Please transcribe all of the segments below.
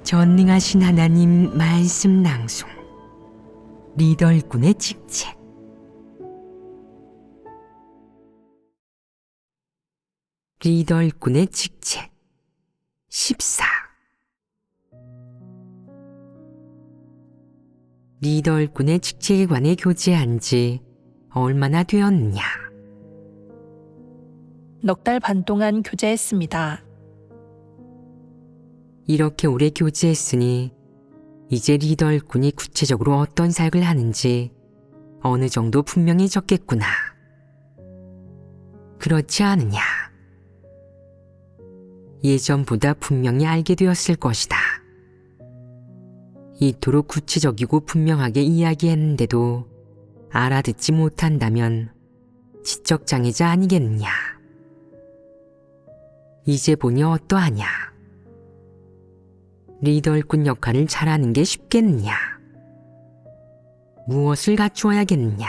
전능하신 하나님 말씀 낭송 리더일꾼의 직책. 리더일꾼의 직책 14. 리더일꾼의 직책에 관해 교제한 지 얼마나 되었느냐? 넉 달 반 동안 교제했습니다. 이렇게 오래 교제했으니 이제 리더일꾼이 구체적으로 어떤 사역을 하는지 어느 정도 분명해졌겠구나. 그렇지 않으냐? 예전보다 분명히 알게 되었을 것이다. 이토록 구체적이고 분명하게 이야기했는데도 알아듣지 못한다면 지적장애자 아니겠느냐? 이제 보니 어떠하냐? 리더일꾼 역할을 잘하는 게 쉽겠느냐? 무엇을 갖추어야겠느냐?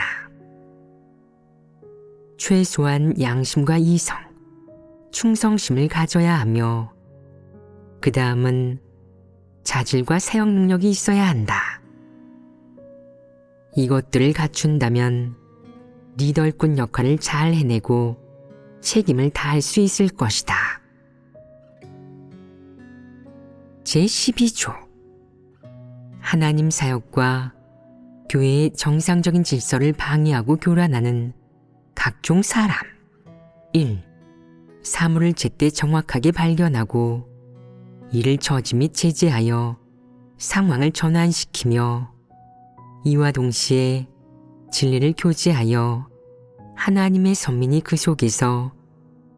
최소한 양심과 이성, 충성심을 가져야 하며 그 다음은 자질과 사역 능력이 있어야 한다. 이것들을 갖춘다면 리더일꾼 역할을 잘 해내고 책임을 다할 수 있을 것이다. 제12조 하나님 사역과 교회의 정상적인 질서를 방해하고 교란하는 각종 사람. 1. 사물을 제때 정확하게 발견하고 이를 저지 및 제재하여 상황을 전환시키며 이와 동시에 진리를 교제하여 하나님의 선민이 그 속에서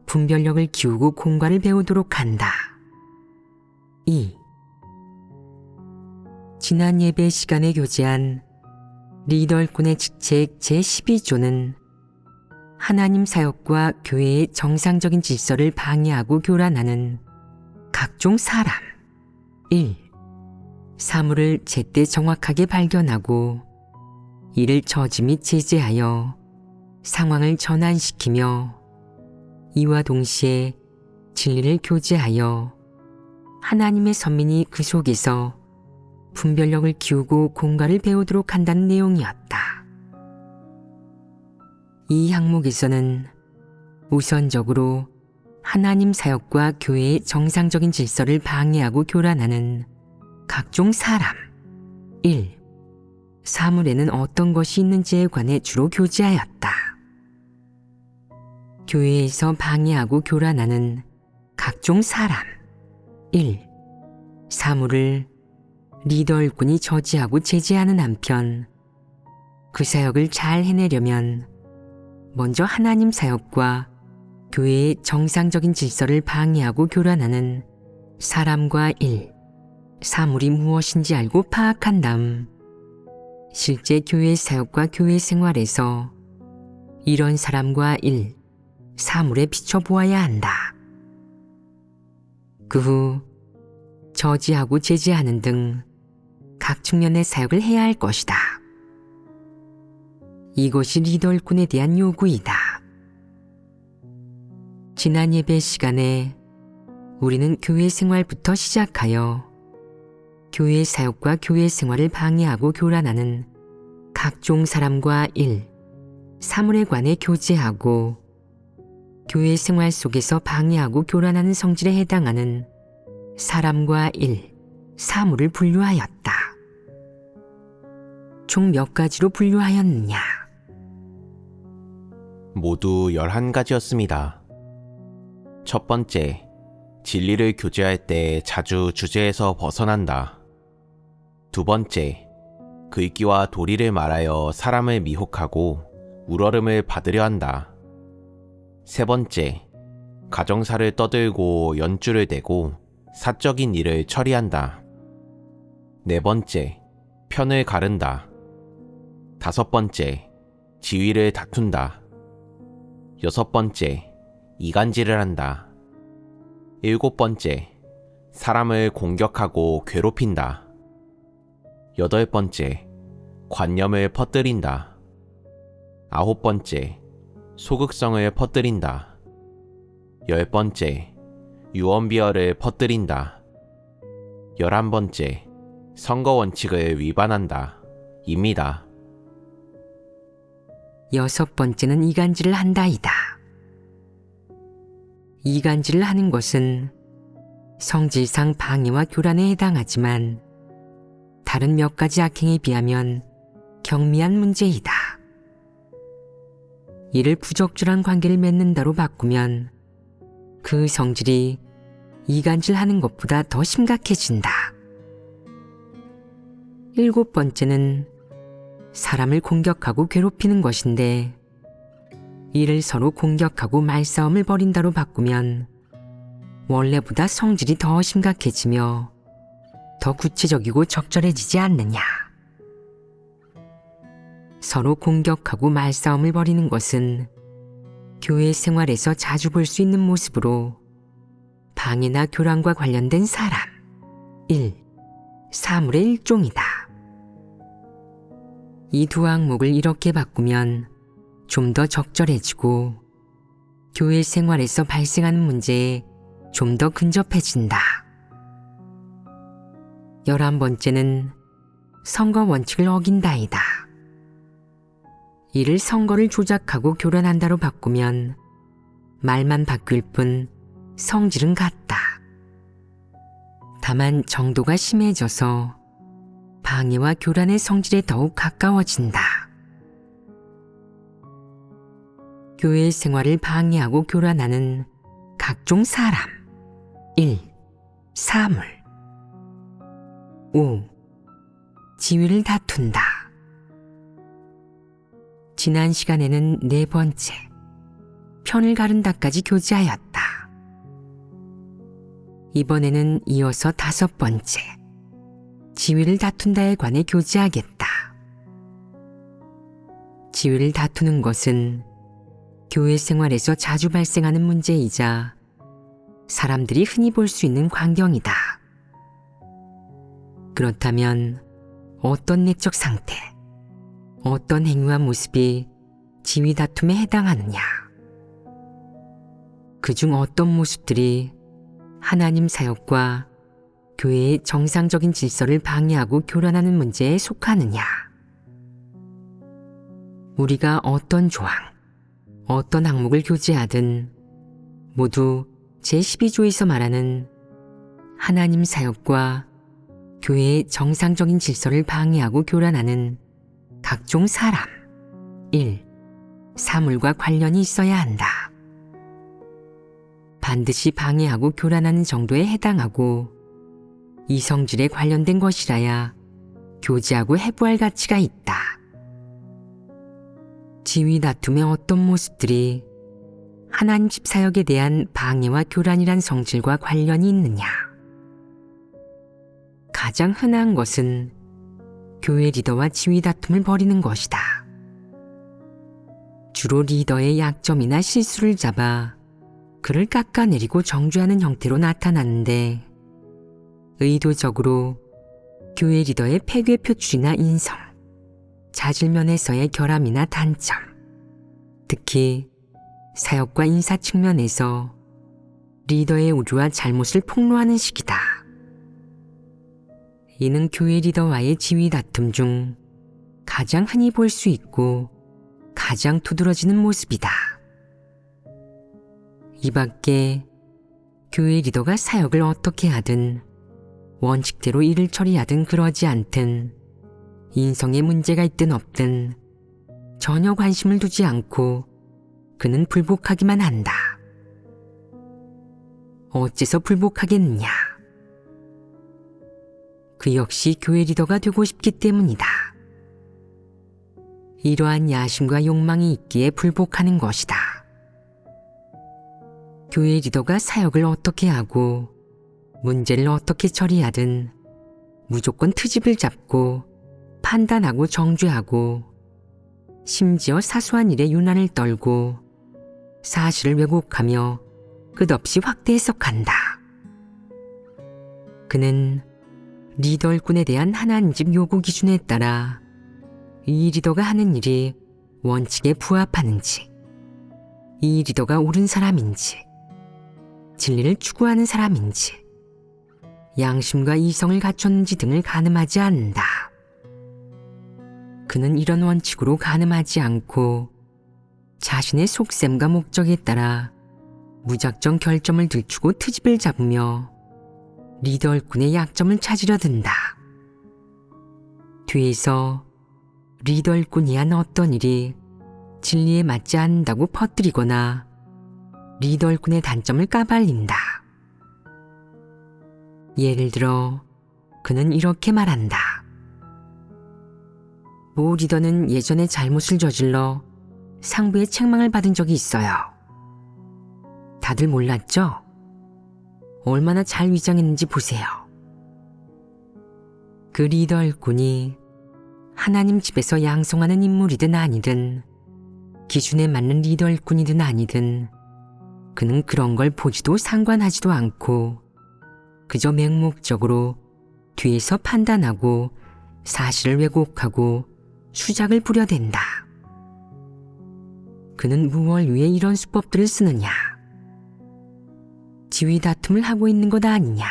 분별력을 기우고 공과를 배우도록 한다. 2. 지난 예배 시간에 교제한 리더일꾼의 직책 제12조는 하나님 사역과 교회의 정상적인 질서를 방해하고 교란하는 각종 사람. 1. 사물을 제때 정확하게 발견하고 이를 저지 및 제재하여 상황을 전환시키며 이와 동시에 진리를 교제하여 하나님의 선민이 그 속에서 분별력을 기우고 공과를 배우도록 한다는 내용이었다. 이 항목에서는 우선적으로 하나님 사역과 교회의 정상적인 질서를 방해하고 교란하는 각종 사람. 1. 사물에는 어떤 것이 있는지에 관해 주로 교제하였다. 교회에서 방해하고 교란하는 각종 사람. 1. 사물을 리더일꾼이 저지하고 제재하는 한편 그 사역을 잘 해내려면 먼저 하나님 사역과 교회의 정상적인 질서를 방해하고 교란하는 사람과 일, 사물이 무엇인지 알고 파악한 다음 실제 교회 사역과 교회 생활에서 이런 사람과 일, 사물에 비춰보아야 한다. 그 후 저지하고 제재하는 등 각 측면의 사역을 해야 할 것이다. 이것이 리더일꾼에 대한 요구이다. 지난 예배 시간에 우리는 교회 생활부터 시작하여 교회 사역과 교회 생활을 방해하고 교란하는 각종 사람과 일, 사물에 관해 교제하고 교회 생활 속에서 방해하고 교란하는 성질에 해당하는 사람과 일, 사물을 분류하였다. 총 몇 가지로 분류하였느냐? 모두 11가지였습니다. 첫 번째, 진리를 교제할 때 자주 주제에서 벗어난다. 두 번째, 글귀와 도리를 말하여 사람을 미혹하고 우러름을 받으려 한다. 세 번째, 가정사를 떠들고 연주를 대고 사적인 일을 처리한다. 네 번째, 편을 가른다. 다섯 번째, 지위를 다툰다. 여섯 번째, 이간질을 한다. 일곱 번째, 사람을 공격하고 괴롭힌다. 여덟 번째, 관념을 퍼뜨린다. 아홉 번째, 소극성을 퍼뜨린다. 열 번째, 유언비어를 퍼뜨린다. 11번째, 선거 원칙을 위반한다. 입니다. 6번째는 이간질을 한다이다. 이간질을 하는 것은 성질상 방해와 교란에 해당하지만 다른 몇 가지 악행에 비하면 경미한 문제이다. 이를 부적절한 관계를 맺는다로 바꾸면 그 성질이 이간질하는 것보다 더 심각해진다. 7번째는 사람을 공격하고 괴롭히는 것인데 이를 서로 공격하고 말싸움을 벌인다로 바꾸면 원래보다 성질이 더 심각해지며 더 구체적이고 적절해지지 않느냐. 서로 공격하고 말싸움을 벌이는 것은 교회 생활에서 자주 볼 수 있는 모습으로 방해나 교란과 관련된 사람, 사물의 일종이다. 이 두 항목을 이렇게 바꾸면 좀 더 적절해지고 교회 생활에서 발생하는 문제에 좀 더 근접해진다. 11번째는 선거 원칙을 어긴다이다. 이를 선거를 조작하고 교란한다로 바꾸면 말만 바뀔 뿐 성질은 같다. 다만 정도가 심해져서 방해와 교란의 성질에 더욱 가까워진다. 교회 생활을 방해하고 교란하는 각종 사람, 사물, 지위를 다툰다. 지난 시간에는 4번째, 편을 가른다까지 교제하였다. 이번에는 이어서 5번째, 지위를 다툰다에 관해 교제하겠다. 지위를 다투는 것은 교회 생활에서 자주 발생하는 문제이자 사람들이 흔히 볼 수 있는 광경이다. 그렇다면 어떤 내적 상태, 어떤 행위와 모습이 지위 다툼에 해당하느냐? 그중 어떤 모습들이 하나님 사역과 교회의 정상적인 질서를 방해하고 교란하는 문제에 속하느냐? 우리가 어떤 조항, 어떤 항목을 교제하든 모두 제12조에서 말하는 하나님 사역과 교회의 정상적인 질서를 방해하고 교란하는 각종 사람, 사물과 관련이 있어야 한다. 반드시 방해하고 교란하는 정도에 해당하고 이 성질에 관련된 것이라야 교제하고 해부할 가치가 있다. 지위 다툼의 어떤 모습들이 하나님 집 사역에 대한 방해와 교란이란 성질과 관련이 있느냐? 가장 흔한 것은 교회 리더와 지위 다툼을 벌이는 것이다. 주로 리더의 약점이나 실수를 잡아 그를 깎아내리고 정죄하는 형태로 나타나는데 의도적으로 교회 리더의 폐괴 표출이나 인성, 자질면에서의 결함이나 단점, 특히 사역과 인사 측면에서 리더의 오류와 잘못을 폭로하는 식이다. 이는 교회 리더와의 지위 다툼 중 가장 흔히 볼 수 있고 가장 두드러지는 모습이다. 이 밖에 교회 리더가 사역을 어떻게 하든 원칙대로 일을 처리하든 그러지 않든 인성에 문제가 있든 없든 전혀 관심을 두지 않고 그는 불복하기만 한다. 어째서 불복하겠느냐? 그 역시 교회 리더가 되고 싶기 때문이다. 이러한 야심과 욕망이 있기에 불복하는 것이다. 교회 리더가 사역을 어떻게 하고 문제를 어떻게 처리하든 무조건 트집을 잡고 판단하고 정죄하고 심지어 사소한 일에 유난을 떨고 사실을 왜곡하며 끝없이 확대 해석한다. 그는 리더 일꾼에 대한 하나님 집 요구 기준에 따라 이 리더가 하는 일이 원칙에 부합하는지, 이 리더가 옳은 사람인지, 진리를 추구하는 사람인지, 양심과 이성을 갖췄는지 등을 가늠하지 않는다. 그는 이런 원칙으로 가늠하지 않고 자신의 속셈과 목적에 따라 무작정 결점을 들추고 트집을 잡으며 리더일꾼의 약점을 찾으려 든다. 뒤에서 리더일꾼이 한 어떤 일이 진리에 맞지 않는다고 퍼뜨리거나 리더일꾼의 단점을 까발린다. 예를 들어 그는 이렇게 말한다. 모 리더는 예전에 잘못을 저질러 상부의 책망을 받은 적이 있어요. 다들 몰랐죠? 얼마나 잘 위장했는지 보세요. 그 리더일꾼이 하나님 집에서 양성하는 인물이든 아니든 기준에 맞는 리더일꾼이든 아니든 그는 그런 걸 보지도 상관하지도 않고 그저 맹목적으로 뒤에서 판단하고 사실을 왜곡하고 수작을 부려댄다. 그는 무얼 위해 이런 수법들을 쓰느냐? 지위 다툼을 하고 있는 것 아니냐?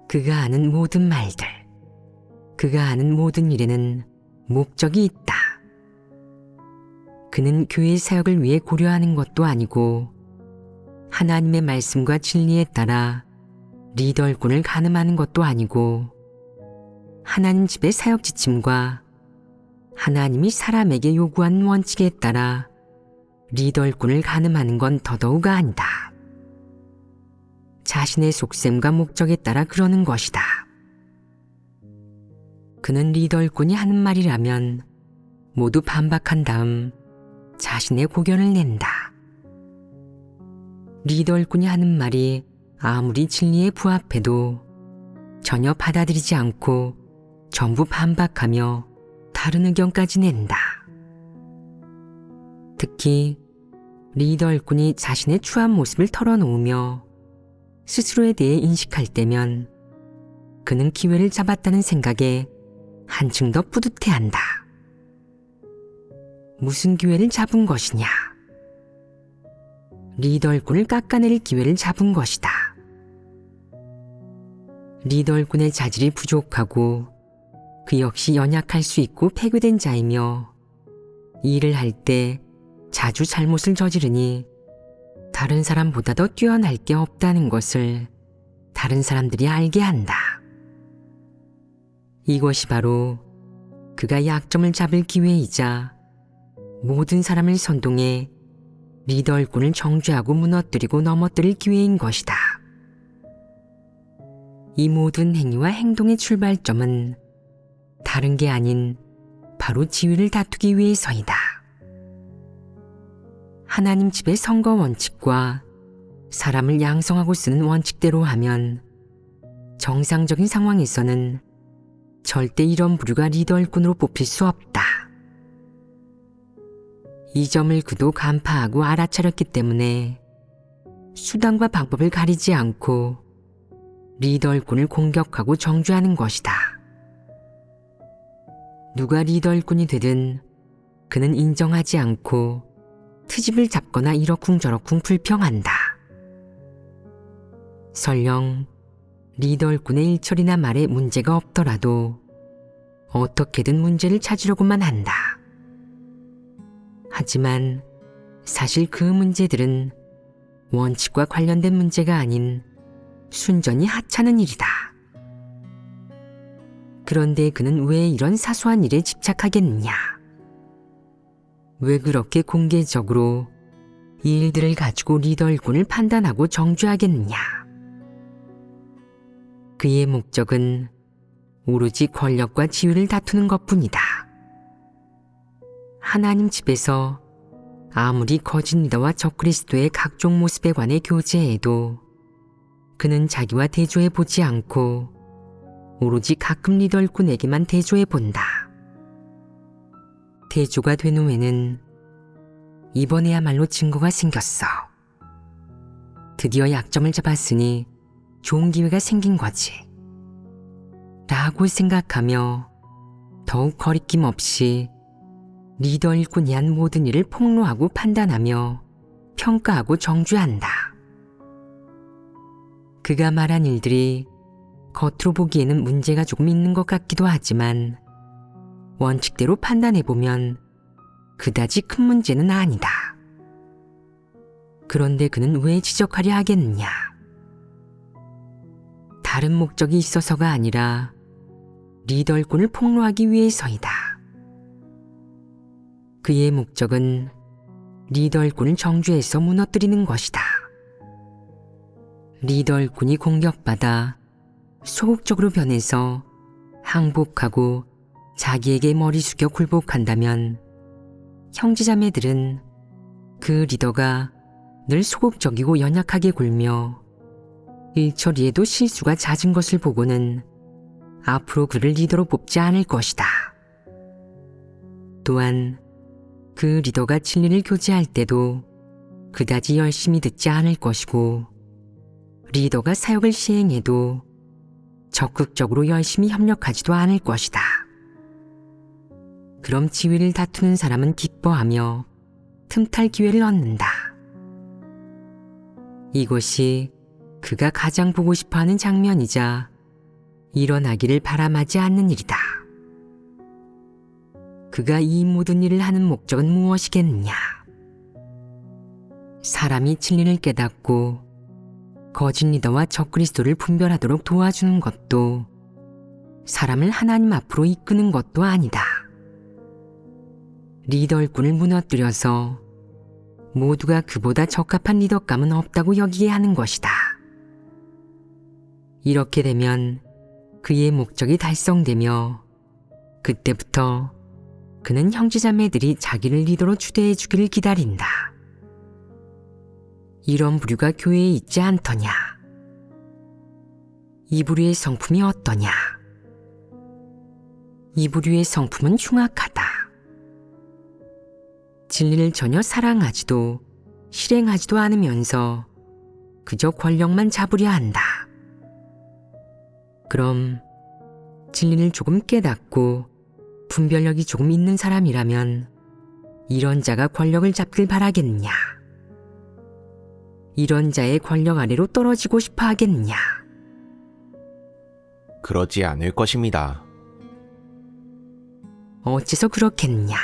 그가 아는 모든 말들, 그가 아는 모든 일에는 목적이 있다. 그는 교회 사역을 위해 고려하는 것도 아니고 하나님의 말씀과 진리에 따라 리더일꾼을 가늠하는 것도 아니고 하나님 집의 사역 지침과 하나님이 사람에게 요구한 원칙에 따라 리더일꾼을 가늠하는 건 더더욱 아니다. 자신의 속셈과 목적에 따라 그러는 것이다. 그는 리더일꾼이 하는 말이라면 모두 반박한 다음 자신의 고견을 낸다. 리더일꾼이 하는 말이 아무리 진리에 부합해도 전혀 받아들이지 않고 전부 반박하며 다른 의견까지 낸다. 특히 리더일꾼이 자신의 추한 모습을 털어놓으며 스스로에 대해 인식할 때면 그는 기회를 잡았다는 생각에 한층 더 뿌듯해한다. 무슨 기회를 잡은 것이냐? 리더일꾼을 깎아낼 기회를 잡은 것이다. 리더일꾼의 자질이 부족하고 그 역시 연약할 수 있고 폐교된 자이며 일을 할 때 자주 잘못을 저지르니 다른 사람보다 더 뛰어날 게 없다는 것을 다른 사람들이 알게 한다. 이것이 바로 그가 약점을 잡을 기회이자 모든 사람을 선동해 리더일꾼을 정죄하고 무너뜨리고 넘어뜨릴 기회인 것이다. 이 모든 행위와 행동의 출발점은 다른 게 아닌 바로 지위를 다투기 위해서이다. 하나님 집의 선거 원칙과 사람을 양성하고 쓰는 원칙대로 하면 정상적인 상황에서는 절대 이런 부류가 리더일꾼으로 뽑힐 수 없다. 이 점을 그도 간파하고 알아차렸기 때문에 수단과 방법을 가리지 않고 리더일꾼을 공격하고 정죄하는 것이다. 누가 리더일꾼이 되든 그는 인정하지 않고 트집을 잡거나 이러쿵저러쿵 불평한다. 설령 리더일꾼의 일처리나 말에 문제가 없더라도 어떻게든 문제를 찾으려고만 한다. 하지만 사실 그 문제들은 원칙과 관련된 문제가 아닌 순전히 하찮은 일이다. 그런데 그는 왜 이런 사소한 일에 집착하겠느냐? 왜 그렇게 공개적으로 이 일들을 가지고 리더일꾼을 판단하고 정죄하겠느냐? 그의 목적은 오로지 권력과 지위를 다투는 것뿐이다. 하나님 집에서 아무리 거짓 리더와 적그리스도의 각종 모습에 관해 교제해도 그는 자기와 대조해 보지 않고 오로지 가끔 리더일꾼에게만 대조해 본다. 대조가 된 후에는 이번에야말로 증거가 생겼어. 드디어 약점을 잡았으니 좋은 기회가 생긴 거지. 라고 생각하며 더욱 거리낌 없이 리더일꾼이 한 모든 일을 폭로하고 판단하며 평가하고 정죄한다. 그가 말한 일들이 겉으로 보기에는 문제가 조금 있는 것 같기도 하지만 원칙대로 판단해보면 그다지 큰 문제는 아니다. 그런데 그는 왜 지적하려 하겠느냐? 다른 목적이 있어서가 아니라 리더일꾼을 폭로하기 위해서이다. 그의 목적은 리더일꾼을 정죄해서 무너뜨리는 것이다. 리더일꾼이 공격받아 소극적으로 변해서 항복하고 자기에게 머리 숙여 굴복한다면 형제자매들은 그 리더가 늘 소극적이고 연약하게 굴며 일처리에도 실수가 잦은 것을 보고는 앞으로 그를 리더로 뽑지 않을 것이다. 또한 그 리더가 진리를 교제할 때도 그다지 열심히 듣지 않을 것이고 리더가 사역을 시행해도 적극적으로 열심히 협력하지도 않을 것이다. 그럼 지위를 다투는 사람은 기뻐하며 틈탈 기회를 얻는다. 이것이 그가 가장 보고 싶어하는 장면이자 일어나기를 바람하지 않는 일이다. 그가 이 모든 일을 하는 목적은 무엇이겠느냐? 사람이 진리를 깨닫고 거짓 리더와 적그리스도를 분별하도록 도와주는 것도 사람을 하나님 앞으로 이끄는 것도 아니다. 리더일꾼을 무너뜨려서 모두가 그보다 적합한 리더감은 없다고 여기게 하는 것이다. 이렇게 되면 그의 목적이 달성되며 그때부터 그는 형제자매들이 자기를 리더로 추대해 주기를 기다린다. 이런 부류가 교회에 있지 않더냐? 이 부류의 성품이 어떠냐? 이 부류의 성품은 흉악하다. 진리를 전혀 사랑하지도 실행하지도 않으면서 그저 권력만 잡으려 한다. 그럼 진리를 조금 깨닫고 분별력이 조금 있는 사람이라면 이런 자가 권력을 잡길 바라겠느냐? 이런 자의 권력 아래로 떨어지고 싶어 하겠느냐? 그러지 않을 것입니다. 어째서 그렇겠느냐?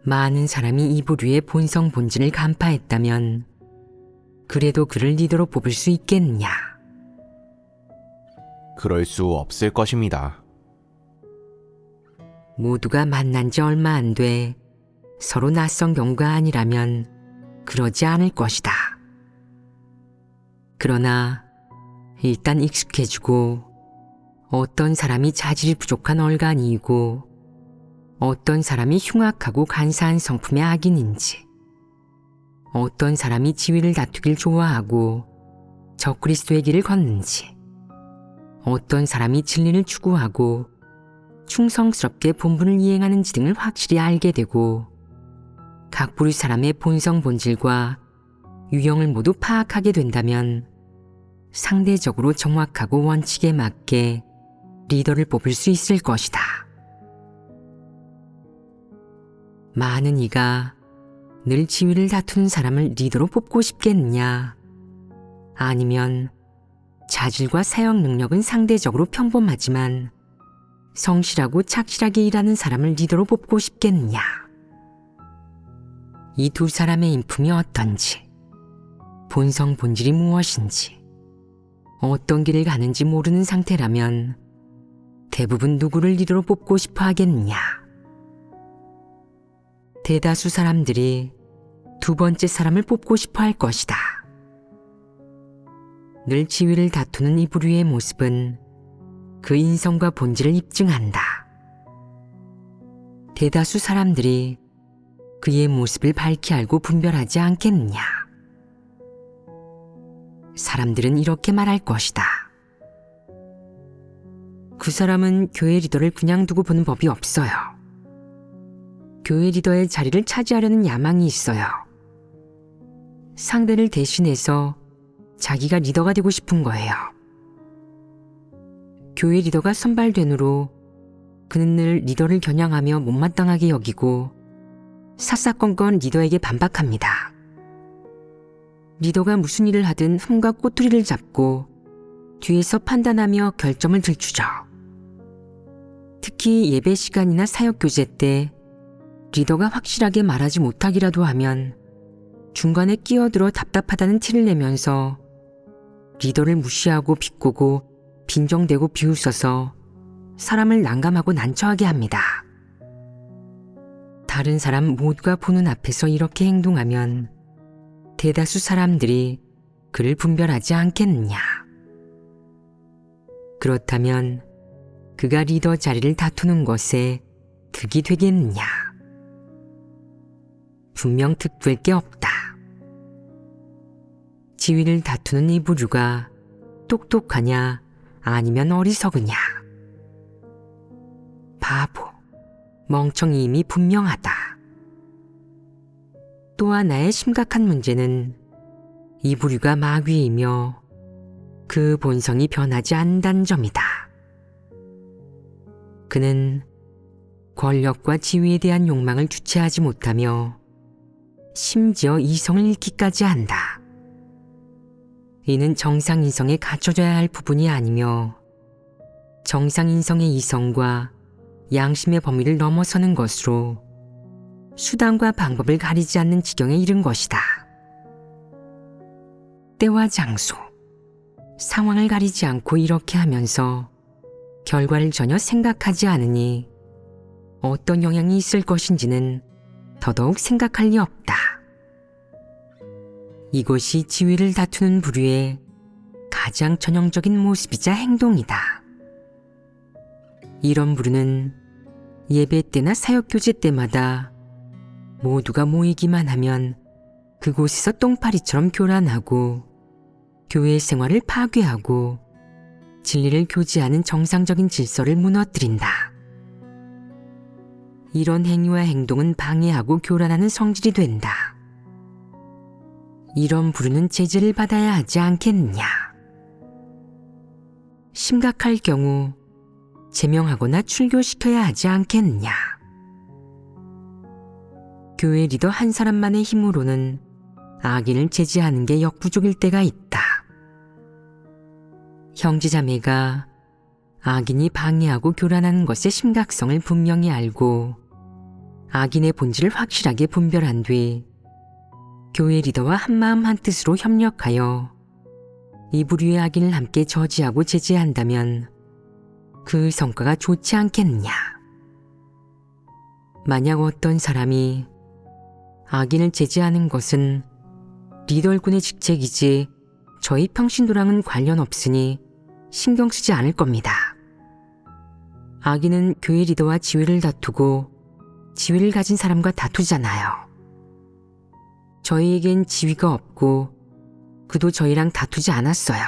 많은 사람이 이 부류의 본성 본질을 간파했다면 그래도 그를 리더로 뽑을 수 있겠느냐? 그럴 수 없을 것입니다. 모두가 만난 지 얼마 안 돼 서로 낯선 경우가 아니라면 그러지 않을 것이다. 그러나 일단 익숙해지고 어떤 사람이 자질이 부족한 얼간이이고 어떤 사람이 흉악하고 간사한 성품의 악인인지 어떤 사람이 지위를 다투길 좋아하고 적그리스도의 길을 걷는지 어떤 사람이 진리를 추구하고 충성스럽게 본분을 이행하는지 등을 확실히 알게 되고 각 부류 사람의 본성 본질과 유형을 모두 파악하게 된다면 상대적으로 정확하고 원칙에 맞게 리더를 뽑을 수 있을 것이다. 많은 이가 늘 지위를 다투는 사람을 리더로 뽑고 싶겠느냐? 아니면 자질과 사역 능력은 상대적으로 평범하지만 성실하고 착실하게 일하는 사람을 리더로 뽑고 싶겠느냐? 이 두 사람의 인품이 어떤지, 본성 본질이 무엇인지, 어떤 길을 가는지 모르는 상태라면 대부분 누구를 리더로 뽑고 싶어 하겠느냐? 대다수 사람들이 두 번째 사람을 뽑고 싶어 할 것이다. 늘 지위를 다투는 이 부류의 모습은 그 인성과 본질을 입증한다. 대다수 사람들이 그의 모습을 밝히 알고 분별하지 않겠느냐? 사람들은 이렇게 말할 것이다. 그 사람은 교회 리더를 그냥 두고 보는 법이 없어요. 교회 리더의 자리를 차지하려는 야망이 있어요. 상대를 대신해서 자기가 리더가 되고 싶은 거예요. 교회 리더가 선발된 후로 그는 늘 리더를 겨냥하며 못마땅하게 여기고 사사건건 리더에게 반박합니다. 리더가 무슨 일을 하든 흠과 꼬투리를 잡고 뒤에서 판단하며 결점을 들추죠. 특히 예배 시간이나 사역 교제 때 리더가 확실하게 말하지 못하기라도 하면 중간에 끼어들어 답답하다는 티를 내면서 리더를 무시하고 비꼬고 빈정대고 비웃어서 사람을 난감하고 난처하게 합니다. 다른 사람 모두가 보는 앞에서 이렇게 행동하면 대다수 사람들이 그를 분별하지 않겠느냐. 그렇다면 그가 리더 자리를 다투는 것에 득이 되겠느냐. 분명 득될 게 없다. 지위를 다투는 이 부류가 똑똑하냐 아니면 어리석으냐. 바보, 멍청이임이 분명하다. 또 하나의 심각한 문제는 이 부류가 마귀이며 그 본성이 변하지 않는다는 점이다. 그는 권력과 지위에 대한 욕망을 주체하지 못하며 심지어 이성을 잃기까지 한다. 이는 정상인성에 갖춰져야 할 부분이 아니며 정상인성의 이성과 양심의 범위를 넘어서는 것으로 수단과 방법을 가리지 않는 지경에 이른 것이다. 때와 장소, 상황을 가리지 않고 이렇게 하면서 결과를 전혀 생각하지 않으니 어떤 영향이 있을 것인지는 더더욱 생각할 리 없다. 이것이 지위를 다투는 부류의 가장 전형적인 모습이자 행동이다. 이런 부류는 예배 때나 사역 교제 때마다 모두가 모이기만 하면 그곳에서 똥파리처럼 교란하고 교회 생활을 파괴하고 진리를 교제하는 정상적인 질서를 무너뜨린다. 이런 행위와 행동은 방해하고 교란하는 성질이 된다. 이런 부류는 제재를 받아야 하지 않겠느냐. 심각할 경우 제명하거나 출교시켜야 하지 않겠느냐. 교회 리더 한 사람만의 힘으로는 악인을 제지하는 게 역부족일 때가 있다. 형제자매가 악인이 방해하고 교란하는 것의 심각성을 분명히 알고 악인의 본질을 확실하게 분별한 뒤 교회 리더와 한마음 한뜻으로 협력하여 이 부류의 악인을 함께 저지하고 제재한다면 그 성과가 좋지 않겠느냐. 만약 어떤 사람이 악인을 제재하는 것은 리더군의 직책이지 저희 평신도랑은 관련 없으니 신경 쓰지 않을 겁니다. 악인은 교회 리더와 지위를 다투고 지위를 가진 사람과 다투잖아요. 저희에겐 지위가 없고 그도 저희랑 다투지 않았어요.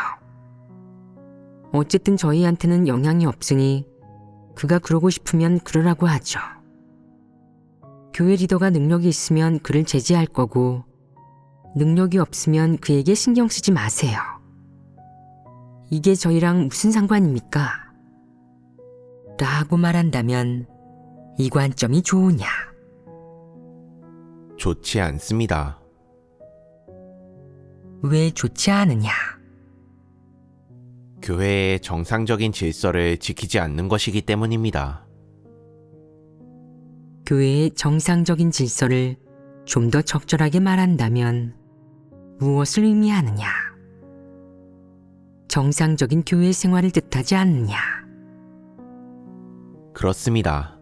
어쨌든 저희한테는 영향이 없으니 그가 그러고 싶으면 그러라고 하죠. 교회 리더가 능력이 있으면 그를 제지할 거고 능력이 없으면 그에게 신경 쓰지 마세요. 이게 저희랑 무슨 상관입니까? 라고 말한다면 이 관점이 좋으냐? 좋지 않습니다. 왜 좋지 않으냐? 교회의 정상적인 질서를 지키지 않는 것이기 때문입니다. 교회의 정상적인 질서를 좀 더 적절하게 말한다면 무엇을 의미하느냐? 정상적인 교회 생활을 뜻하지 않느냐? 그렇습니다.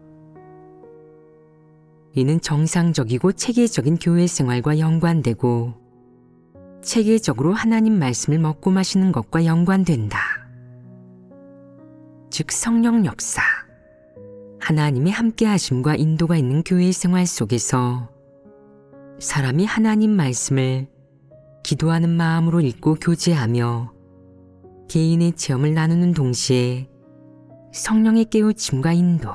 이는 정상적이고 체계적인 교회 생활과 연관되고 체계적으로 하나님 말씀을 먹고 마시는 것과 연관된다. 즉 성령 역사, 하나님의 함께하심과 인도가 있는 교회 생활 속에서 사람이 하나님 말씀을 기도하는 마음으로 읽고 교제하며 개인의 체험을 나누는 동시에 성령의 깨우침과 인도,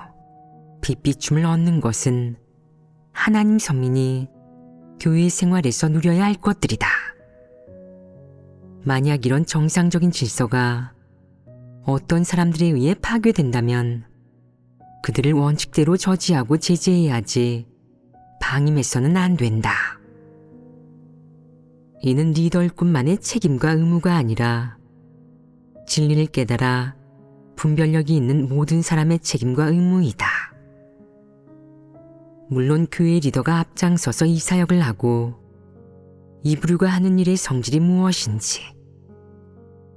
빛비춤을 얻는 것은 하나님 선민이 교회 생활에서 누려야 할 것들이다. 만약 이런 정상적인 질서가 어떤 사람들에 의해 파괴된다면 그들을 원칙대로 저지하고 제재해야지 방임해서는 안 된다. 이는 리더일뿐만의 책임과 의무가 아니라 진리를 깨달아 분별력이 있는 모든 사람의 책임과 의무이다. 물론 교회 리더가 앞장서서 이 사역을 하고 이 부류가 하는 일의 성질이 무엇인지,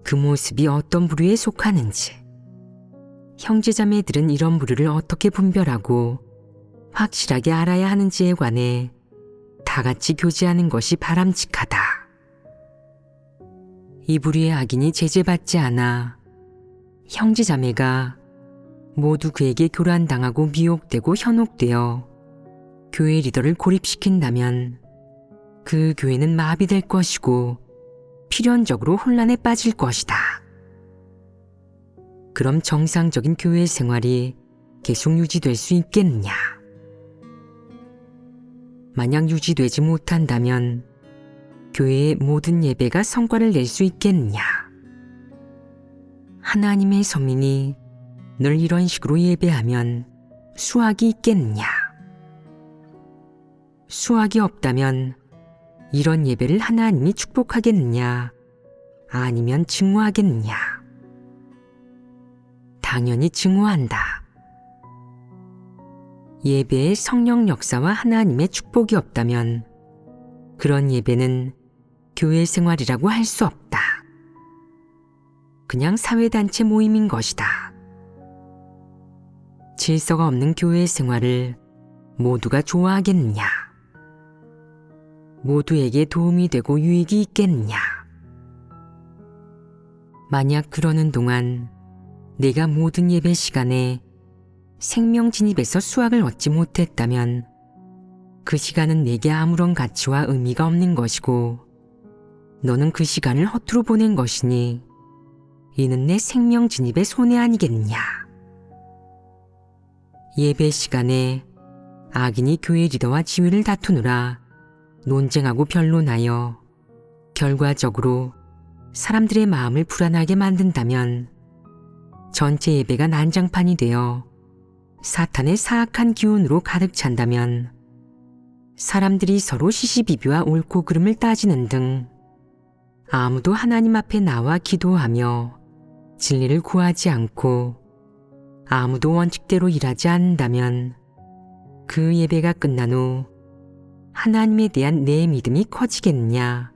그 모습이 어떤 부류에 속하는지, 형제자매들은 이런 부류를 어떻게 분별하고 확실하게 알아야 하는지에 관해 다 같이 교제하는 것이 바람직하다. 이 부류의 악인이 제재받지 않아 형제자매가 모두 그에게 교란당하고 미혹되고 현혹되어 교회 리더를 고립시킨다면 그 교회는 마비될 것이고 필연적으로 혼란에 빠질 것이다. 그럼 정상적인 교회 생활이 계속 유지될 수 있겠느냐? 만약 유지되지 못한다면 교회의 모든 예배가 성과를 낼 수 있겠느냐? 하나님의 선민이 늘 이런 식으로 예배하면 수확이 있겠느냐? 수확이 없다면 이런 예배를 하나님이 축복하겠느냐? 아니면 증오하겠느냐? 당연히 증오한다. 예배에 성령 역사와 하나님의 축복이 없다면 그런 예배는 교회 생활이라고 할 수 없다. 그냥 사회단체 모임인 것이다. 질서가 없는 교회 생활을 모두가 좋아하겠느냐? 모두에게 도움이 되고 유익이 있겠느냐? 만약 그러는 동안 내가 모든 예배 시간에 생명 진입에서 수확을 얻지 못했다면 그 시간은 내게 아무런 가치와 의미가 없는 것이고 너는 그 시간을 허투루 보낸 것이니 이는 내 생명 진입의 손해 아니겠느냐? 예배 시간에 악인이 교회 리더와 지위를 다투느라 논쟁하고 변론하여 결과적으로 사람들의 마음을 불안하게 만든다면 전체 예배가 난장판이 되어 사탄의 사악한 기운으로 가득 찬다면 사람들이 서로 시시비비와 옳고 그름을 따지는 등 아무도 하나님 앞에 나와 기도하며 진리를 구하지 않고 아무도 원칙대로 일하지 않는다면 그 예배가 끝난 후 하나님에 대한 내 믿음이 커지겠느냐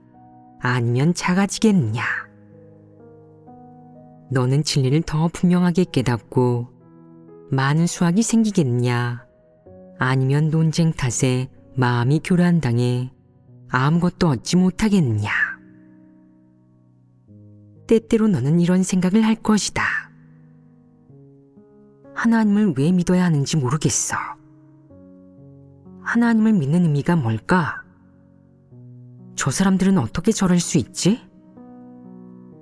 아니면 작아지겠느냐? 너는 진리를 더 분명하게 깨닫고 많은 수확이 생기겠느냐 아니면 논쟁 탓에 마음이 교란당해 아무것도 얻지 못하겠느냐? 때때로 너는 이런 생각을 할 것이다. 하나님을 왜 믿어야 하는지 모르겠어. 하나님을 믿는 의미가 뭘까? 저 사람들은 어떻게 저럴 수 있지?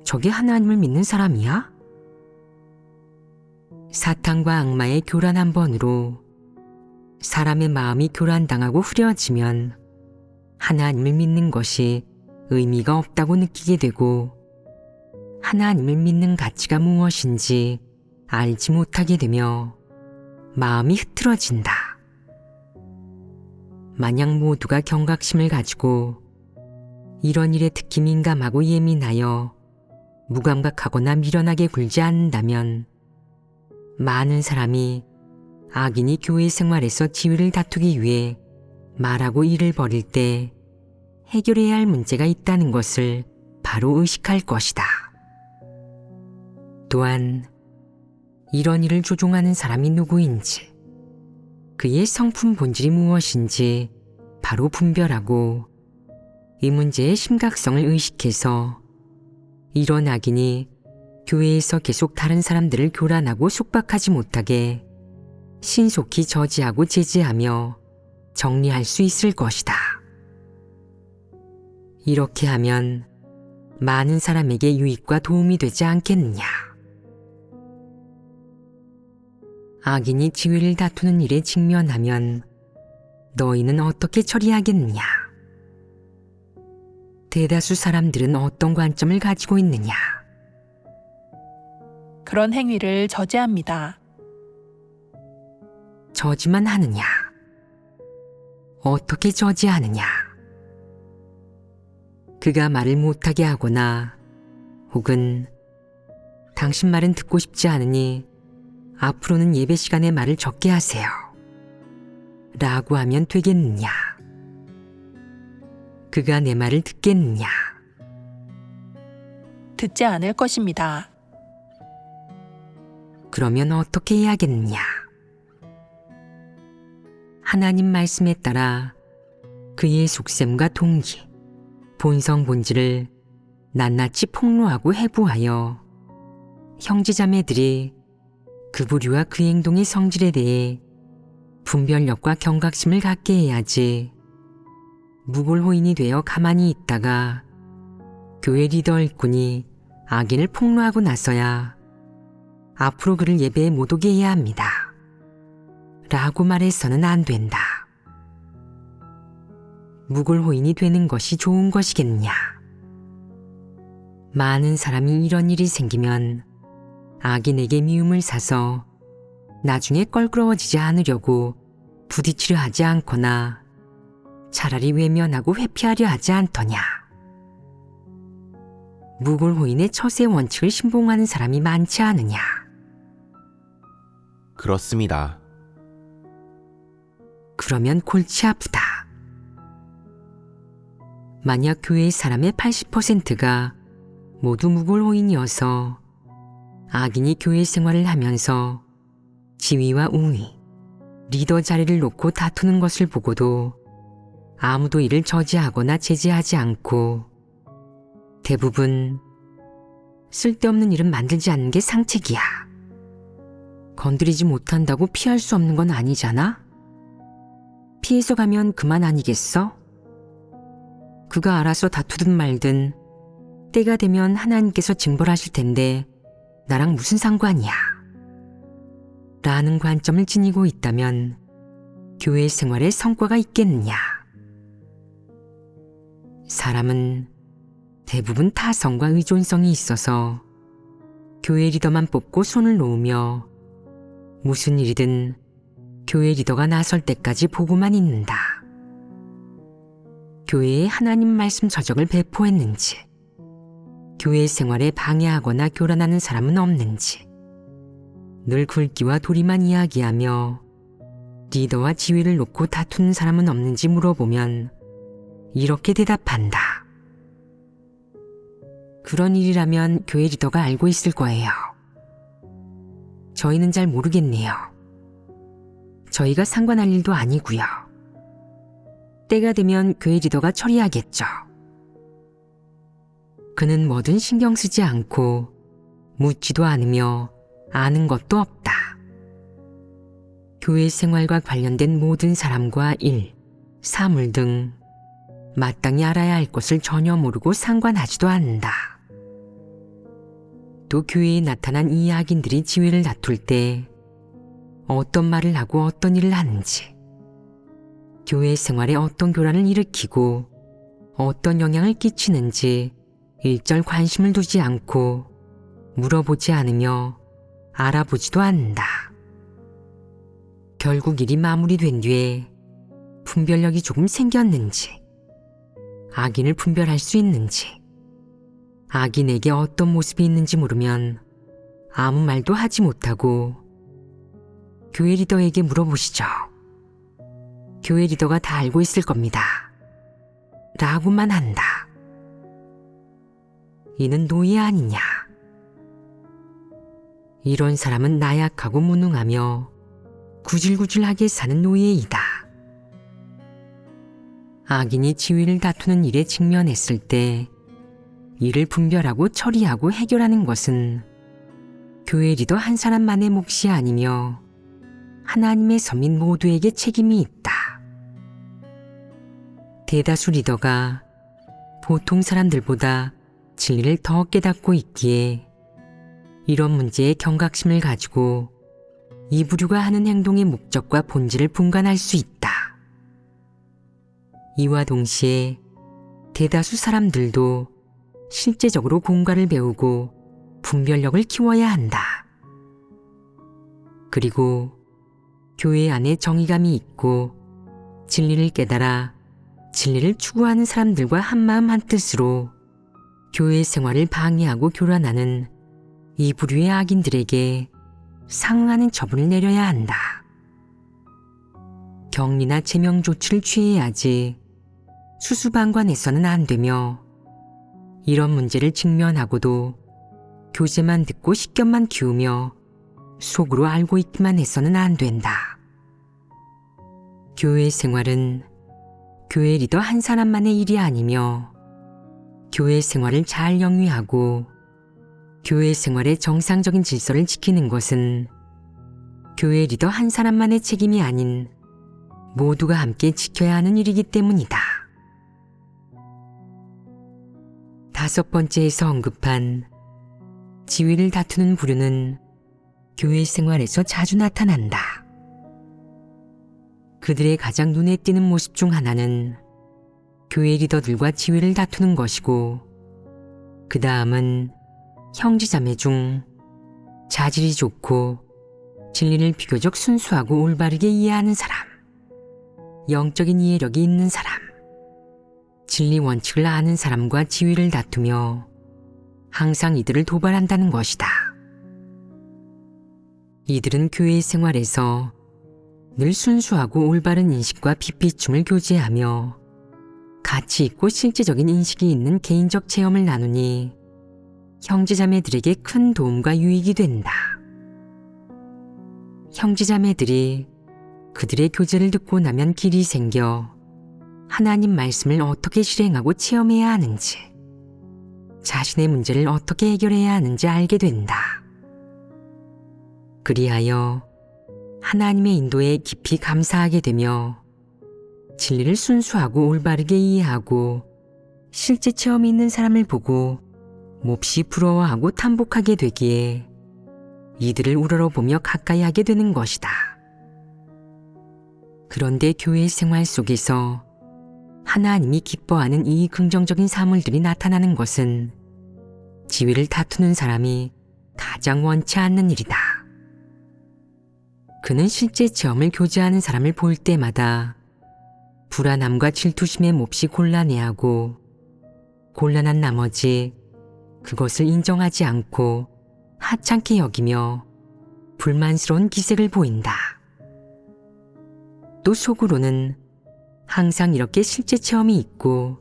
저게 하나님을 믿는 사람이야? 사탄과 악마의 교란 한 번으로 사람의 마음이 교란당하고 흐려지면 하나님을 믿는 것이 의미가 없다고 느끼게 되고 하나님을 믿는 가치가 무엇인지 알지 못하게 되며 마음이 흐트러진다. 만약 모두가 경각심을 가지고 이런 일에 특히 민감하고 예민하여 무감각하거나 미련하게 굴지 않는다면 많은 사람이 악인이 교회 생활에서 지위를 다투기 위해 말하고 일을 벌일 때 해결해야 할 문제가 있다는 것을 바로 의식할 것이다. 또한 이런 일을 조종하는 사람이 누구인지, 그의 성품 본질이 무엇인지 바로 분별하고 이 문제의 심각성을 의식해서 이런 악인이 교회에서 계속 다른 사람들을 교란하고 속박하지 못하게 신속히 저지하고 제재하며 정리할 수 있을 것이다. 이렇게 하면 많은 사람에게 유익과 도움이 되지 않겠느냐? 악인이 지위를 다투는 일에 직면하면 너희는 어떻게 처리하겠느냐? 대다수 사람들은 어떤 관점을 가지고 있느냐? 그런 행위를 저지합니다. 저지만 하느냐? 어떻게 저지하느냐? 그가 말을 못하게 하거나 혹은 당신 말은 듣고 싶지 않으니 앞으로는 예배 시간에 말을 적게 하세요 라고 하면 되겠느냐? 그가 내 말을 듣겠느냐? 듣지 않을 것입니다. 그러면 어떻게 해야겠느냐? 하나님 말씀에 따라 그의 속셈과 동기, 본성 본질을 낱낱이 폭로하고 해부하여 형제자매들이 그 부류와 그 행동의 성질에 대해 분별력과 경각심을 갖게 해야지 무골호인이 되어 가만히 있다가 교회 리더 일꾼이 악인을 폭로하고 나서야 앞으로 그를 예배에 못 오게 해야 합니다. 라고 말해서는 안 된다. 무골호인이 되는 것이 좋은 것이겠냐? 많은 사람이 이런 일이 생기면 악인에게 미움을 사서 나중에 껄끄러워지지 않으려고 부딪히려 하지 않거나 차라리 외면하고 회피하려 하지 않더냐. 무골호인의 처세 원칙을 신봉하는 사람이 많지 않으냐. 그렇습니다. 그러면 골치 아프다. 만약 교회 사람의 80%가 모두 무골호인이어서 악인이 교회 생활을 하면서 지위와 우위, 리더 자리를 놓고 다투는 것을 보고도 아무도 이를 저지하거나 제재하지 않고 대부분 쓸데없는 일은 만들지 않는 게 상책이야. 건드리지 못한다고 피할 수 없는 건 아니잖아? 피해서 가면 그만 아니겠어? 그가 알아서 다투든 말든 때가 되면 하나님께서 징벌하실 텐데 나랑 무슨 상관이야? 라는 관점을 지니고 있다면 교회 생활에 성과가 있겠느냐? 사람은 대부분 타성과 의존성이 있어서 교회 리더만 뽑고 손을 놓으며 무슨 일이든 교회 리더가 나설 때까지 보고만 있는다. 교회에 하나님 말씀 저적을 배포했는지, 교회 생활에 방해하거나 교란하는 사람은 없는지, 늘 굵기와 도리만 이야기하며 리더와 지위를 놓고 다투는 사람은 없는지 물어보면 이렇게 대답한다. 그런 일이라면 교회 리더가 알고 있을 거예요. 저희는 잘 모르겠네요. 저희가 상관할 일도 아니고요. 때가 되면 교회 리더가 처리하겠죠. 그는 뭐든 신경 쓰지 않고 묻지도 않으며 아는 것도 없다. 교회 생활과 관련된 모든 사람과 일, 사물 등 마땅히 알아야 할 것을 전혀 모르고 상관하지도 않는다. 또 교회에 나타난 이 악인들이 지위를 다툴 때 어떤 말을 하고 어떤 일을 하는지, 교회 생활에 어떤 교란을 일으키고 어떤 영향을 끼치는지 일절 관심을 두지 않고 물어보지 않으며 알아보지도 않는다. 결국 일이 마무리된 뒤에 분별력이 조금 생겼는지, 악인을 분별할 수 있는지, 악인에게 어떤 모습이 있는지 모르면 아무 말도 하지 못하고 교회 리더에게 물어보시죠. 교회 리더가 다 알고 있을 겁니다. 라고만 한다. 이는 노예 아니냐. 이런 사람은 나약하고 무능하며 구질구질하게 사는 노예이다. 악인이 지위를 다투는 일에 직면했을 때 이를 분별하고 처리하고 해결하는 것은 교회 리더 한 사람만의 몫이 아니며 하나님의 서민 모두에게 책임이 있다. 대다수 리더가 보통 사람들보다 진리를 더 깨닫고 있기에 이런 문제에 경각심을 가지고 이 부류가 하는 행동의 목적과 본질을 분간할 수 있다. 이와 동시에 대다수 사람들도 실제적으로 공과를 배우고 분별력을 키워야 한다. 그리고 교회 안에 정의감이 있고 진리를 깨달아 진리를 추구하는 사람들과 한마음 한뜻으로 교회 생활을 방해하고 교란하는 이 부류의 악인들에게 상응하는 처분을 내려야 한다. 격리나 제명 조치를 취해야지 수수방관해서는 안 되며, 이런 문제를 직면하고도 교재만 듣고 식견만 키우며 속으로 알고 있기만 해서는 안 된다. 교회 생활은 교회 리더 한 사람만의 일이 아니며, 교회 생활을 잘 영위하고 교회 생활의 정상적인 질서를 지키는 것은 교회 리더 한 사람만의 책임이 아닌 모두가 함께 지켜야 하는 일이기 때문이다. 5번째에서 언급한 지위를 다투는 부류는 교회 생활에서 자주 나타난다. 그들의 가장 눈에 띄는 모습 중 하나는 교회 리더들과 지위를 다투는 것이고, 그 다음은 형제자매 중 자질이 좋고 진리를 비교적 순수하고 올바르게 이해하는 사람, 영적인 이해력이 있는 사람, 진리 원칙을 아는 사람과 지위를 다투며 항상 이들을 도발한다는 것이다. 이들은 교회 생활에서 늘 순수하고 올바른 인식과 핏비춤을 교제하며 가치 있고 실제적인 인식이 있는 개인적 체험을 나누니 형제자매들에게 큰 도움과 유익이 된다. 형제자매들이 그들의 교제를 듣고 나면 길이 생겨 하나님 말씀을 어떻게 실행하고 체험해야 하는지, 자신의 문제를 어떻게 해결해야 하는지 알게 된다. 그리하여 하나님의 인도에 깊이 감사하게 되며 진리를 순수하고 올바르게 이해하고 실제 체험이 있는 사람을 보고 몹시 부러워하고 탐복하게 되기에 이들을 우러러보며 가까이 하게 되는 것이다. 그런데 교회 생활 속에서 하나님이 기뻐하는 이 긍정적인 사물들이 나타나는 것은 지위를 다투는 사람이 가장 원치 않는 일이다. 그는 실제 체험을 교제하는 사람을 볼 때마다 불안함과 질투심에 몹시 곤란해하고, 곤란한 나머지 그것을 인정하지 않고 하찮게 여기며 불만스러운 기색을 보인다. 또 속으로는 항상 이렇게 실제 체험이 있고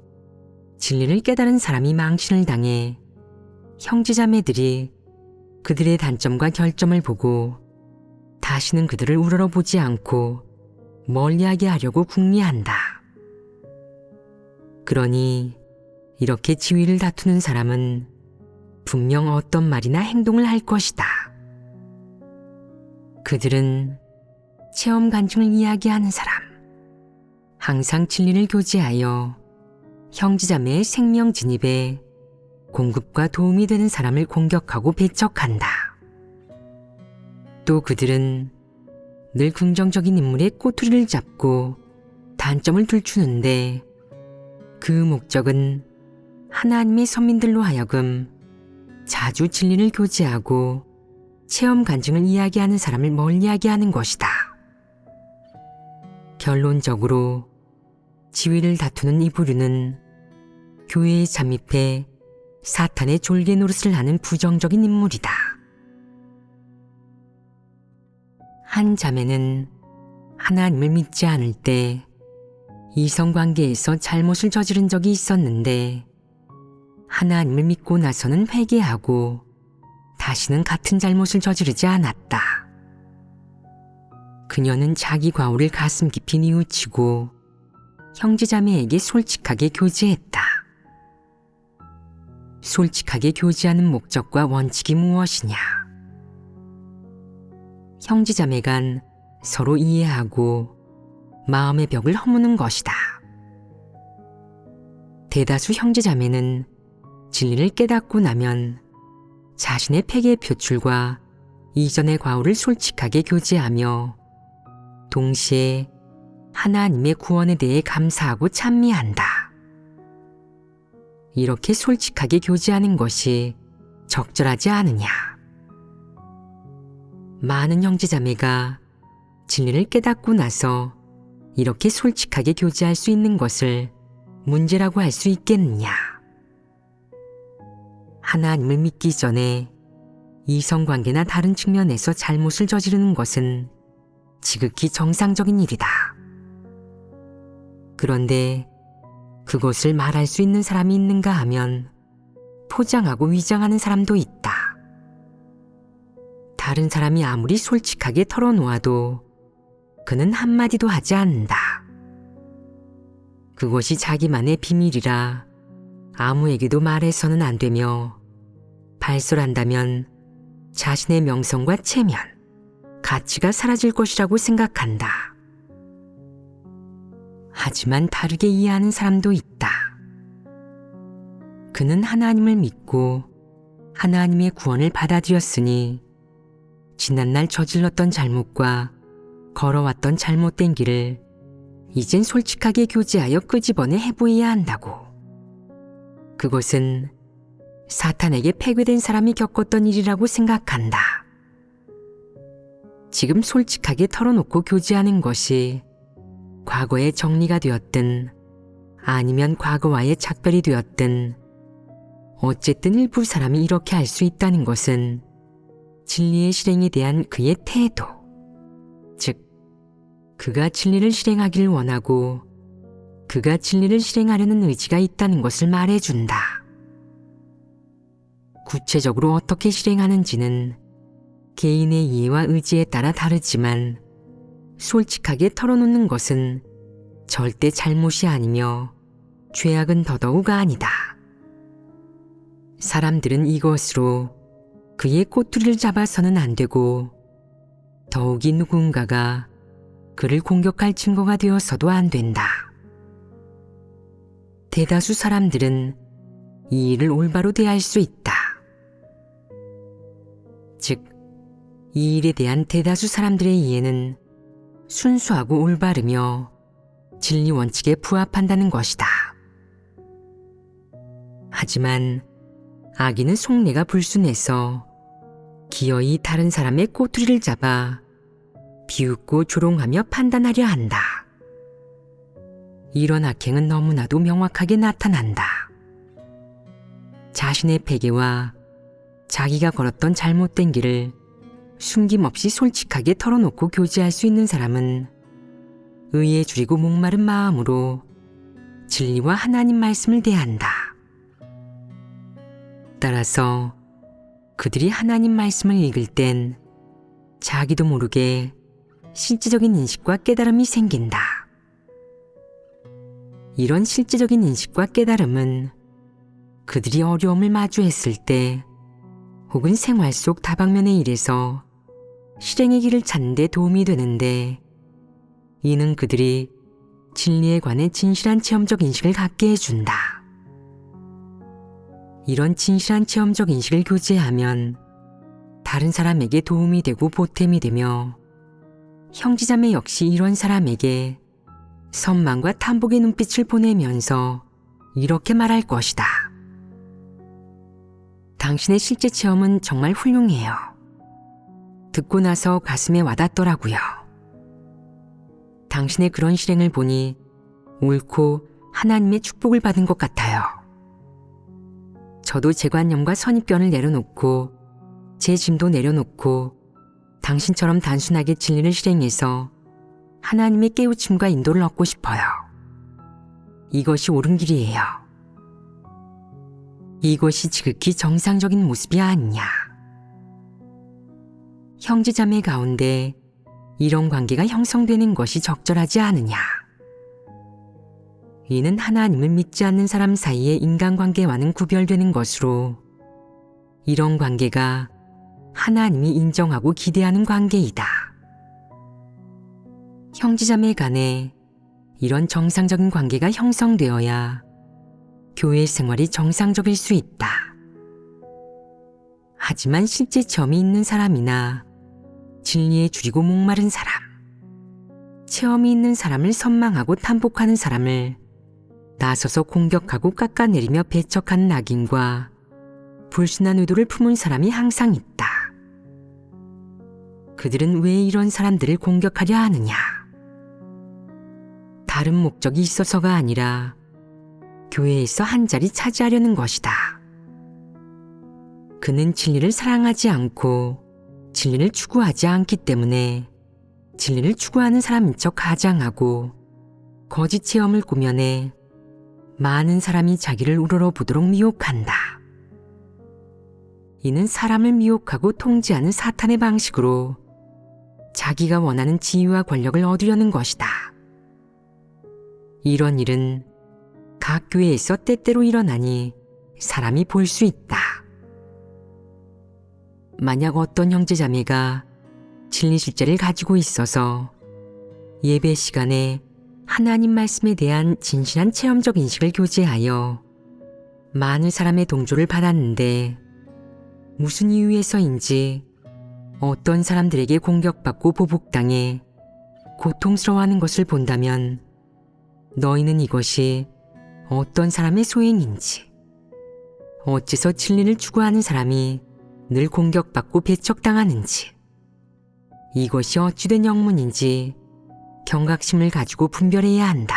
진리를 깨달은 사람이 망신을 당해 형제자매들이 그들의 단점과 결점을 보고 다시는 그들을 우러러보지 않고 멀리하게 하려고 궁리한다. 그러니 이렇게 지위를 다투는 사람은 분명 어떤 말이나 행동을 할 것이다. 그들은 체험 간증을 이야기하는 사람, 항상 진리를 교제하여 형제자매의 생명 진입에 공급과 도움이 되는 사람을 공격하고 배척한다. 또 그들은 늘 긍정적인 인물의 꼬투리를 잡고 단점을 들추는데, 그 목적은 하나님의 선민들로 하여금 자주 진리를 교제하고 체험 간증을 이야기하는 사람을 멀리하게 하는 것이다. 결론적으로 지위를 다투는 이 부류는 교회에 잠입해 사탄의 졸개 노릇을 하는 부정적인 인물이다. 한 자매는 하나님을 믿지 않을 때 이성관계에서 잘못을 저지른 적이 있었는데, 하나님을 믿고 나서는 회개하고 다시는 같은 잘못을 저지르지 않았다. 그녀는 자기 과오를 가슴 깊이 뉘우치고 형제자매에게 솔직하게 교제했다. 솔직하게 교제하는 목적과 원칙이 무엇이냐? 형제자매 간 서로 이해하고 마음의 벽을 허무는 것이다. 대다수 형제자매는 진리를 깨닫고 나면 자신의 패기의 표출과 이전의 과오를 솔직하게 교제하며 동시에 하나님의 구원에 대해 감사하고 찬미한다. 이렇게 솔직하게 교제하는 것이 적절하지 않으냐? 많은 형제자매가 진리를 깨닫고 나서 이렇게 솔직하게 교제할 수 있는 것을 문제라고 할 수 있겠느냐? 하나님을 믿기 전에 이성관계나 다른 측면에서 잘못을 저지르는 것은 지극히 정상적인 일이다. 그런데 그것을 말할 수 있는 사람이 있는가 하면 포장하고 위장하는 사람도 있다. 다른 사람이 아무리 솔직하게 털어놓아도 그는 한마디도 하지 않는다. 그것이 자기만의 비밀이라 아무에게도 말해서는 안 되며 발설한다면 자신의 명성과 체면, 가치가 사라질 것이라고 생각한다. 하지만 다르게 이해하는 사람도 있다. 그는 하나님을 믿고 하나님의 구원을 받아들였으니 지난날 저질렀던 잘못과 걸어왔던 잘못된 길을 이젠 솔직하게 교제하여 끄집어내 해보아야 한다고. 그것은 사탄에게 패괴된 사람이 겪었던 일이라고 생각한다. 지금 솔직하게 털어놓고 교제하는 것이 과거의 정리가 되었든 아니면 과거와의 작별이 되었든 어쨌든 일부 사람이 이렇게 할 수 있다는 것은 진리의 실행에 대한 그의 태도, 즉 그가 진리를 실행하기를 원하고 그가 진리를 실행하려는 의지가 있다는 것을 말해준다. 구체적으로 어떻게 실행하는지는 개인의 이해와 의지에 따라 다르지만 솔직하게 털어놓는 것은 절대 잘못이 아니며 죄악은 더더욱 아니다. 사람들은 이것으로 그의 꼬투리를 잡아서는 안 되고 더욱이 누군가가 그를 공격할 증거가 되어서도 안 된다. 대다수 사람들은 이 일을 올바로 대할 수 있다. 즉, 이 일에 대한 대다수 사람들의 이해는 순수하고 올바르며 진리 원칙에 부합한다는 것이다. 하지만 악인은 속내가 불순해서 기어이 다른 사람의 꼬투리를 잡아 비웃고 조롱하며 판단하려 한다. 이런 악행은 너무나도 명확하게 나타난다. 자신의 패괴와 자기가 걸었던 잘못된 길을 숨김없이 솔직하게 털어놓고 교제할 수 있는 사람은 의에 줄이고 목마른 마음으로 진리와 하나님 말씀을 대한다. 따라서 그들이 하나님 말씀을 읽을 땐 자기도 모르게 실제적인 인식과 깨달음이 생긴다. 이런 실제적인 인식과 깨달음은 그들이 어려움을 마주했을 때 혹은 생활 속 다방면의 일에서 실행의 길을 찾는 데 도움이 되는데, 이는 그들이 진리에 관해 진실한 체험적 인식을 갖게 해준다. 이런 진실한 체험적 인식을 교제하면 다른 사람에게 도움이 되고 보탬이 되며 형제자매 역시 이런 사람에게 선망과 탐복의 눈빛을 보내면서 이렇게 말할 것이다. 당신의 실제 체험은 정말 훌륭해요. 듣고 나서 가슴에 와닿더라고요. 당신의 그런 실행을 보니 옳고 하나님의 축복을 받은 것 같아요. 저도 제 관념과 선입견을 내려놓고 제 짐도 내려놓고 당신처럼 단순하게 진리를 실행해서 하나님의 깨우침과 인도를 얻고 싶어요. 이것이 옳은 길이에요. 이것이 지극히 정상적인 모습이 아니냐. 형제자매 가운데 이런 관계가 형성되는 것이 적절하지 않으냐. 이는 하나님을 믿지 않는 사람 사이의 인간관계와는 구별되는 것으로 이런 관계가 하나님이 인정하고 기대하는 관계이다. 형제자매 간에 이런 정상적인 관계가 형성되어야 교회 생활이 정상적일 수 있다. 하지만 실제 체험이 있는 사람이나 진리에 줄이고 목마른 사람, 체험이 있는 사람을 선망하고 탐복하는 사람을 나서서 공격하고 깎아내리며 배척하는 악인과 불순한 의도를 품은 사람이 항상 있다. 그들은 왜 이런 사람들을 공격하려 하느냐? 다른 목적이 있어서가 아니라 교회에서 한 자리 차지하려는 것이다. 그는 진리를 사랑하지 않고 진리를 추구하지 않기 때문에 진리를 추구하는 사람인 척 가장하고 거짓 체험을 꾸며내 많은 사람이 자기를 우러러보도록 미혹한다. 이는 사람을 미혹하고 통제하는 사탄의 방식으로 자기가 원하는 지위와 권력을 얻으려는 것이다. 이런 일은 각 교회에서 때때로 일어나니 사람이 볼 수 있다. 만약 어떤 형제자매가 진리 실제를 가지고 있어서 예배 시간에 하나님 말씀에 대한 진실한 체험적 인식을 교제하여 많은 사람의 동조를 받았는데 무슨 이유에서인지 어떤 사람들에게 공격받고 보복당해 고통스러워하는 것을 본다면 너희는 이것이 어떤 사람의 소행인지, 어째서 진리를 추구하는 사람이 늘 공격받고 배척당하는지, 이것이 어찌된 영문인지 경각심을 가지고 분별해야 한다.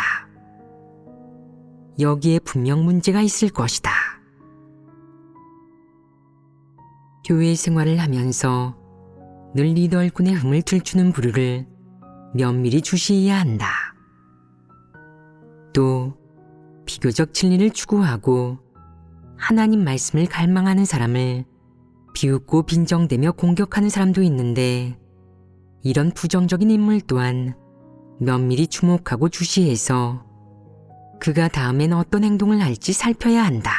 여기에 분명 문제가 있을 것이다. 교회 생활을 하면서 늘 리더의 꾼의 흠을 들추는 부류를 면밀히 주시해야 한다. 또 비교적 진리를 추구하고 하나님 말씀을 갈망하는 사람을 비웃고 빈정대며 공격하는 사람도 있는데 이런 부정적인 인물 또한 면밀히 주목하고 주시해서 그가 다음엔 어떤 행동을 할지 살펴야 한다.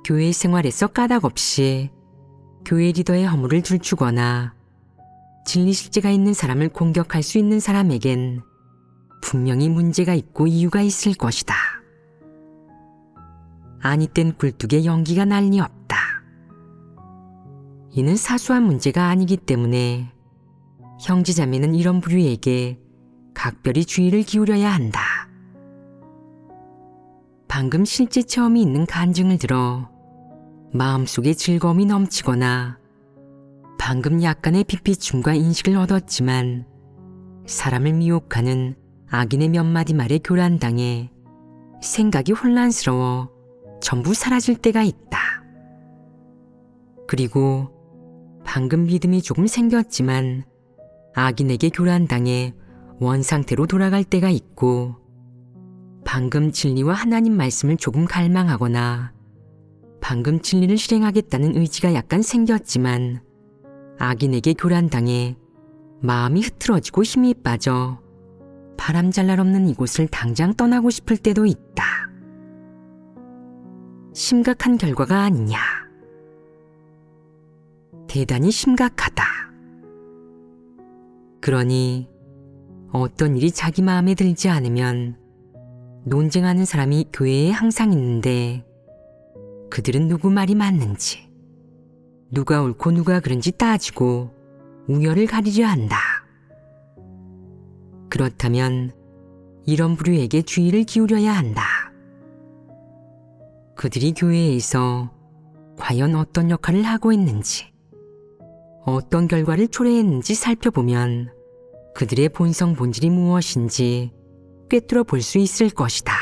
교회 생활에서 까닭 없이 교회 리더의 허물을 들추거나 진리 실제가 있는 사람을 공격할 수 있는 사람에겐 분명히 문제가 있고 이유가 있을 것이다. 아니 땐 굴뚝에 연기가 날 리 없다. 이는 사소한 문제가 아니기 때문에 형제자매는 이런 부류에게 각별히 주의를 기울여야 한다. 방금 실제 체험이 있는 간증을 들어 마음속에 즐거움이 넘치거나 방금 약간의 빛비춤과 인식을 얻었지만 사람을 미혹하는 악인의 몇 마디 말에 교란당해 생각이 혼란스러워 전부 사라질 때가 있다. 그리고 방금 믿음이 조금 생겼지만 악인에게 교란당해 원상태로 돌아갈 때가 있고 방금 진리와 하나님 말씀을 조금 갈망하거나 방금 진리를 실행하겠다는 의지가 약간 생겼지만 악인에게 교란당해 마음이 흐트러지고 힘이 빠져 바람잘 날 없는 이곳을 당장 떠나고 싶을 때도 있다. 심각한 결과가 아니냐. 대단히 심각하다. 그러니 어떤 일이 자기 마음에 들지 않으면 논쟁하는 사람이 교회에 항상 있는데 그들은 누구 말이 맞는지, 누가 옳고 누가 그른지 따지고 우열을 가리려 한다. 그렇다면 이런 부류에게 주의를 기울여야 한다. 그들이 교회에서 과연 어떤 역할을 하고 있는지, 어떤 결과를 초래했는지 살펴보면 그들의 본성 본질이 무엇인지 꿰뚫어 볼 수 있을 것이다.